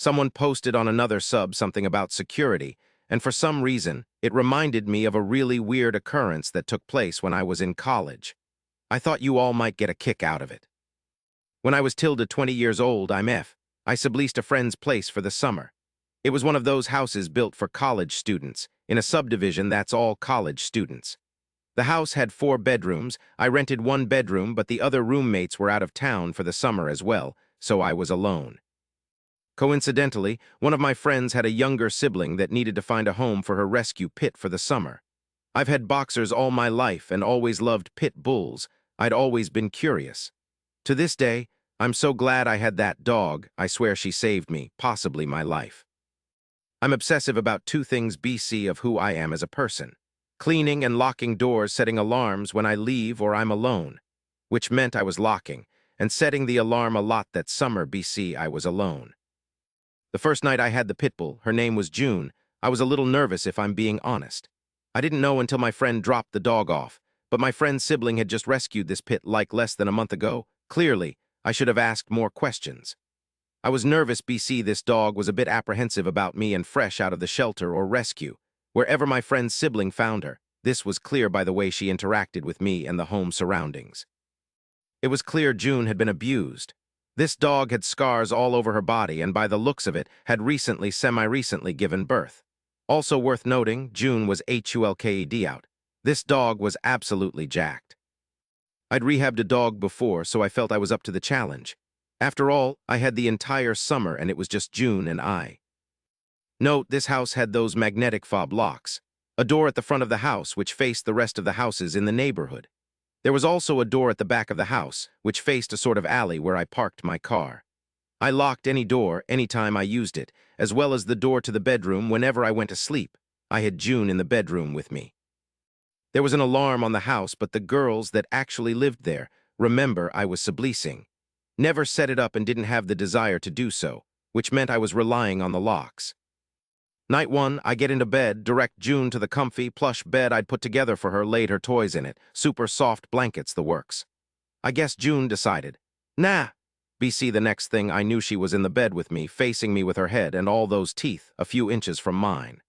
Someone posted on another sub something about security, and for some reason, it reminded me of a really weird occurrence that took place when I was in college. I thought you all might get a kick out of it. When I was tilde 20 years old, I subleased a friend's place for the summer. It was one of those houses built for college students, in a subdivision that's all college students. The house had 4 bedrooms. I rented 1 bedroom, but the other roommates were out of town for the summer as well, so I was alone. Coincidentally, one of my friends had a younger sibling that needed to find a home for her rescue pit for the summer. I've had boxers all my life and always loved pit bulls. I'd always been curious. To this day, I'm so glad I had that dog. I swear she saved me, possibly my life. I'm obsessive about 2 things BC of who I am as a person: cleaning and locking doors, setting alarms when I leave or I'm alone, which meant I was locking, and setting the alarm a lot that summer BC I was alone. The first night I had the pit bull, her name was June, I was a little nervous if I'm being honest. I didn't know until my friend dropped the dog off, but my friend's sibling had just rescued this pit like less than a month ago. Clearly, I should have asked more questions. I was nervous BC this dog was a bit apprehensive about me and fresh out of the shelter or rescue. Wherever my friend's sibling found her, this was clear by the way she interacted with me and the home surroundings. It was clear June had been abused. This dog had scars all over her body and by the looks of it had semi-recently given birth. Also worth noting, June was HULKED out. This dog was absolutely jacked. I'd rehabbed a dog before, so I felt I was up to the challenge. After all, I had the entire summer and it was just June and I. Note, this house had those magnetic fob locks, a door at the front of the house which faced the rest of the houses in the neighborhood. There was also a door at the back of the house, which faced a sort of alley where I parked my car. I locked any door anytime I used it, as well as the door to the bedroom whenever I went to sleep. I had June in the bedroom with me. There was an alarm on the house, but the girls that actually lived there, remember I was subleasing, never set it up and didn't have the desire to do so, which meant I was relying on the locks. Night 1, I get into bed, direct June to the comfy, plush bed I'd put together for her, laid her toys in it, super soft blankets, the works. I guess June decided, nah. BC, the next thing I knew she was in the bed with me, facing me with her head and all those teeth a few inches from mine.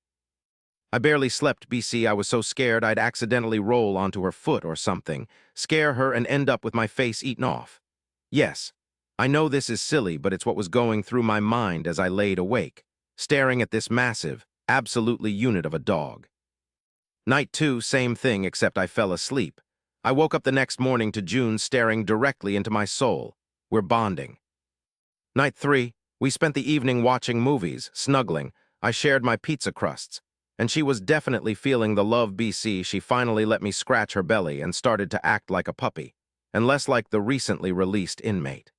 I barely slept BC, I was so scared I'd accidentally roll onto her foot or something, scare her and end up with my face eaten off. Yes, I know this is silly, but it's what was going through my mind as I laid awake, staring at this massive, absolutely unit of a dog. Night 2, same thing except I fell asleep. I woke up the next morning to June staring directly into my soul. We're bonding. Night 3, we spent the evening watching movies, snuggling. I shared my pizza crusts, and she was definitely feeling the love BC. She finally let me scratch her belly and started to act like a puppy, and less like the recently released inmate.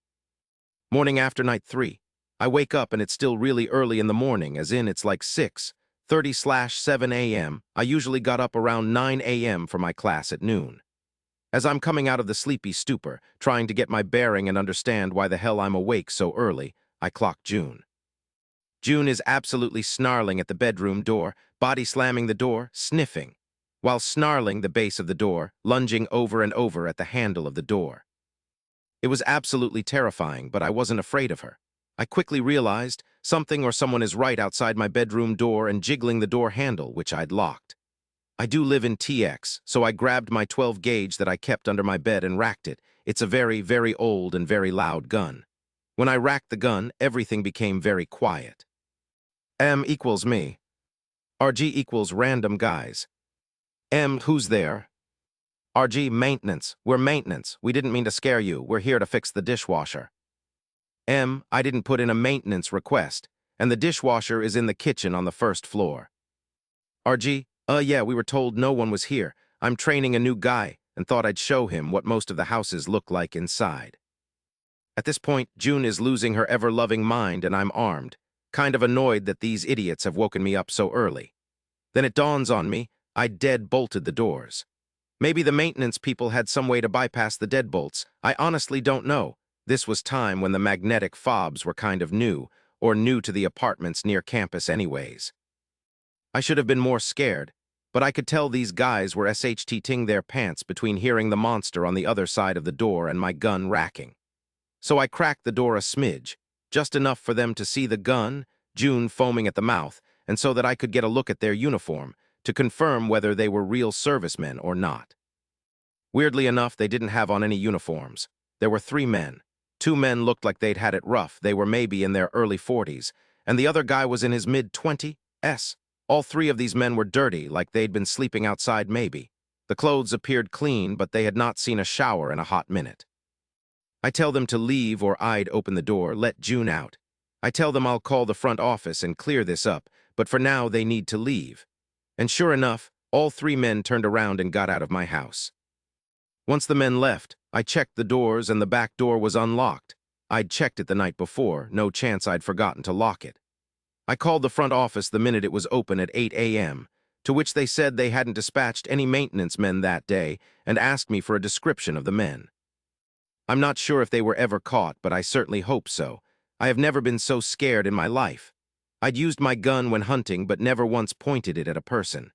Morning after night 3. I wake up and it's still really early in the morning, as in it's like 6:30/7 a.m. I usually got up around 9 a.m. for my class at noon. As I'm coming out of the sleepy stupor, trying to get my bearing and understand why the hell I'm awake so early, I clock June. June is absolutely snarling at the bedroom door, body slamming the door, sniffing, while snarling the base of the door, lunging over and over at the handle of the door. It was absolutely terrifying, but I wasn't afraid of her. I quickly realized something or someone is right outside my bedroom door and jiggling the door handle, which I'd locked. I do live in TX, so I grabbed my 12 gauge that I kept under my bed and racked it. It's a very, very old and very loud gun. When I racked the gun, everything became very quiet. M equals me. RG equals random guys. M, who's there? RG, maintenance. We're maintenance. We didn't mean to scare you. We're here to fix the dishwasher. M, I didn't put in a maintenance request, and the dishwasher is in the kitchen on the first floor. RG, yeah, we were told no one was here. I'm training a new guy and thought I'd show him what most of the houses look like inside. At this point, June is losing her ever-loving mind and I'm armed, kind of annoyed that these idiots have woken me up so early. Then it dawns on me, I dead-bolted the doors. Maybe the maintenance people had some way to bypass the deadbolts. I honestly don't know. This was time when the magnetic fobs were kind of new, or new to the apartments near campus anyways. I should have been more scared, but I could tell these guys were SHTing their pants between hearing the monster on the other side of the door and my gun racking. So I cracked the door a smidge, just enough for them to see the gun, June foaming at the mouth, and so that I could get a look at their uniform to confirm whether they were real servicemen or not. Weirdly enough, they didn't have on any uniforms. There were 3 men. 2 men looked like they'd had it rough. They were maybe in their early 40s, and the other guy was in his mid-20s. All 3 of these men were dirty, like they'd been sleeping outside maybe. The clothes appeared clean, but they had not seen a shower in a hot minute. I tell them to leave or I'd open the door, let June out. I tell them I'll call the front office and clear this up, but for now they need to leave. And sure enough, all 3 men turned around and got out of my house. Once the men left, I checked the doors and the back door was unlocked. I'd checked it the night before, no chance I'd forgotten to lock it. I called the front office the minute it was open at 8 a.m., to which they said they hadn't dispatched any maintenance men that day and asked me for a description of the men. I'm not sure if they were ever caught, but I certainly hope so. I have never been so scared in my life. I'd used my gun when hunting, but never once pointed it at a person.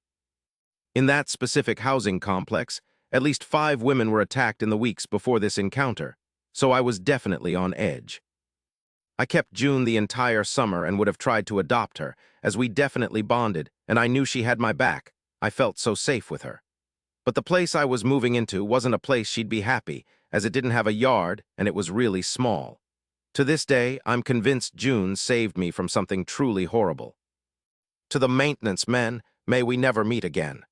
In that specific housing complex, at least 5 women were attacked in the weeks before this encounter, so I was definitely on edge. I kept June the entire summer and would have tried to adopt her, as we definitely bonded, and I knew she had my back. I felt so safe with her. But the place I was moving into wasn't a place she'd be happy, as it didn't have a yard and it was really small. To this day, I'm convinced June saved me from something truly horrible. To the maintenance men, may we never meet again.